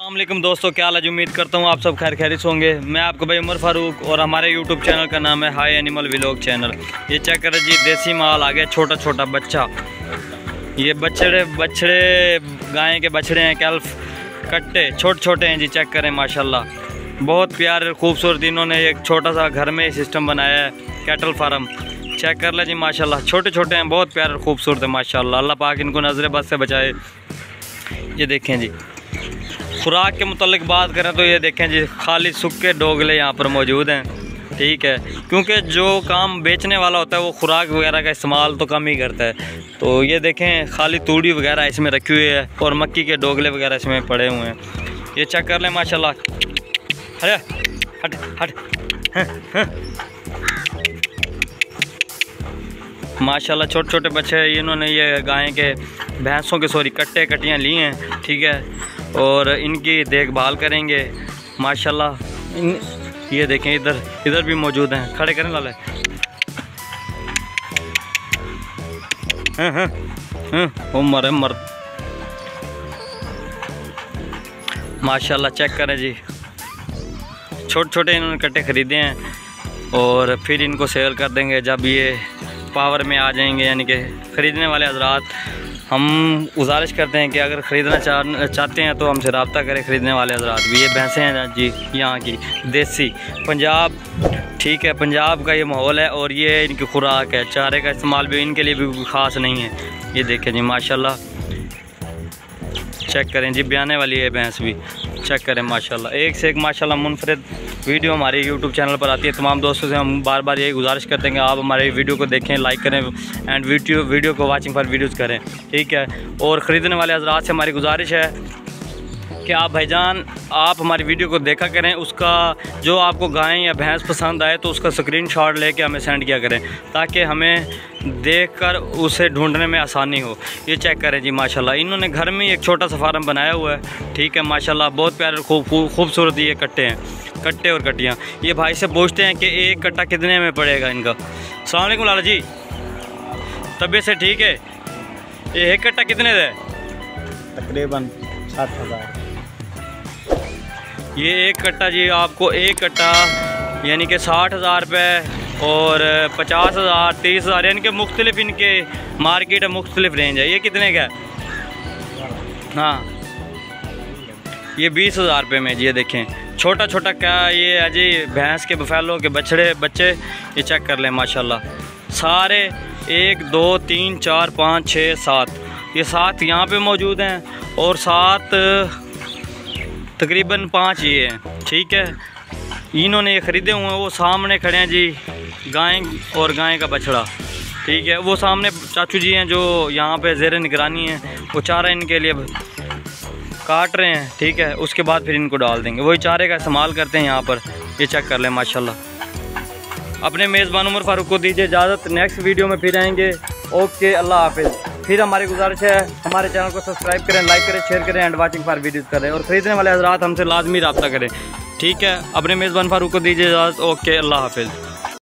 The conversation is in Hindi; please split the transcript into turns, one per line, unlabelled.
अस्सलामुअलैकुम दोस्तों, क्या हाल है? उम्मीद करता हूँ आप सब खैर खैरियत होंगे। मैं आपका भाई उमर फारूक और हमारे यूट्यूब चैनल का नाम है हाई एनिमल व्लॉग चैनल। ये चेक करें जी, देसी माल आ गया, छोटा छोटा बच्चा। ये बछड़े गाय के बछड़े हैं, कैल्फ कट्टे छोटे छोटे हैं जी। चेक करें माशाल्लाह, बहुत प्यारे खूबसूरत इन्होंने एक छोटा सा घर में सिस्टम बनाया है, कैटल फार्म। चेक कर ले जी माशाल्लाह, छोटे छोटे हैं, बहुत प्यारे खूबसूरत है माशाल्लाह। अल्लाह पाक इनको नजर बद से बचाए। ये देखें जी, खुराक के मुतालिक बात करें तो ये देखें जी, खाली सूखे डोगले यहाँ पर मौजूद हैं, ठीक है। क्योंकि जो काम बेचने वाला होता है वो खुराक वगैरह का इस्तेमाल तो कम ही करता है। तो ये देखें, खाली तूड़ी वगैरह इसमें रखी हुई है और मक्की के डोगले वगैरह इसमें पड़े हुए हैं। ये चेक कर लें माशाल्लाह। अरे हट हट माशाल्लाह, छोटे छोटे बच्चे इन्होंने ये गाय के भैंसों के कट्टे कट्टियाँ ली हैं, ठीक है। और इनकी देखभाल करेंगे माशाल्लाह। ये देखें, इधर भी मौजूद हैं, खड़े करें लाले। उमर मर्द माशाल्लाह। चेक करें जी, छोटे छोटे इन्होंने कट्टे ख़रीदे हैं और फिर इनको सेल कर देंगे जब ये पावर में आ जाएंगे। यानी कि ख़रीदने वाले हजरात, हम गुजारिश करते हैं कि अगर ख़रीदना चाहते हैं तो हमसे रब्ता करें, ख़रीदने वाले हजरात भी। ये भैंसें हैं जी, यहाँ की देसी पंजाब, ठीक है, पंजाब का ये माहौल है और ये इनकी खुराक है। चारे का इस्तेमाल भी इनके लिए भी ख़ास नहीं है। ये देखें जी माशाल्लाह, चेक करें जी, ब्याने वाली है भैंस भी। चेक करें माशाल्लाह, एक से एक माशाल्लाह मुनफरिद वीडियो हमारे यूट्यूब चैनल पर आती है। तमाम दोस्तों से हम बार बार यही गुजारिश करते हैं कि आप हमारे वीडियो को देखें, लाइक करें एंड वीडियो को वाचिंग फॉर वीडियोज़ करें, ठीक है। और ख़रीदने वाले हजरात से हमारी गुजारिश है कि आप भाईजान, आप हमारी वीडियो को देखा करें, उसका जो आपको गाय या भैंस पसंद आए तो उसका स्क्रीनशॉट लेके हमें सेंड किया करें, ताकि हमें देखकर उसे ढूंढने में आसानी हो। ये चेक करें जी माशाल्लाह, इन्होंने घर में एक छोटा सा फार्म बनाया हुआ है, ठीक है माशाल्लाह। बहुत प्यारे खूबसूरत ये कट्टे हैं, कट्टे और कट्टियाँ। ये भाई से पूछते हैं कि एक कट्टा कितने में पड़ेगा इनका। अस्सलाम वालेकुम लाला जी, तबीयत से ठीक है? ये एक कट्टा कितने दे?
तकरीबन 60,000।
ये एक कट्टा जी, आपको एक कट्टा यानी कि 60,000 रुपये और 50,000, 30,000, यानी कि मुख्तलिफ इनके मार्केट है, मुख्तलिफ रेंज है। ये कितने का है? हाँ, ये 20,000 रुपये में जी। ये देखें, छोटा छोटा क्या ये है जी, भैंस के बफेलो के बच्चे। ये चेक कर लें माशाल्लाह, सारे 1 2 3 4 5 6 7, ये 7 यहाँ पे मौजूद हैं और 7 तकरीबन 5 ये हैं, ठीक है। इन्होंने ये ख़रीदे हुए हैं, वो सामने खड़े हैं जी, गाय और गाय का बछड़ा, ठीक है। वो सामने चाचू जी हैं जो यहाँ पे ज़ेर निगरानी हैं, वो चारा इनके लिए काट रहे हैं, ठीक है। उसके बाद फिर इनको डाल देंगे, वही चारे का इस्तेमाल करते हैं यहाँ पर। ये चेक कर लें माशाल्लाह। अपने मेज़बान उमर फारूक को दीजिए इजाज़त, नेक्स्ट वीडियो में फिर आएंगे। ओके, अल्लाह हाफिज़। फिर हमारी गुजारिश है, हमारे चैनल को सब्सक्राइब करें, लाइक करें, शेयर करें एंड वाचिंग फॉर वीडियोज़ करें। और ख़रीदने वाले हजरात हमसे लाजमी रब्ता करें, ठीक है। अपने मेज़बान फारूक को दीजिए इजाज़त। ओके, अल्लाह हाफिज़।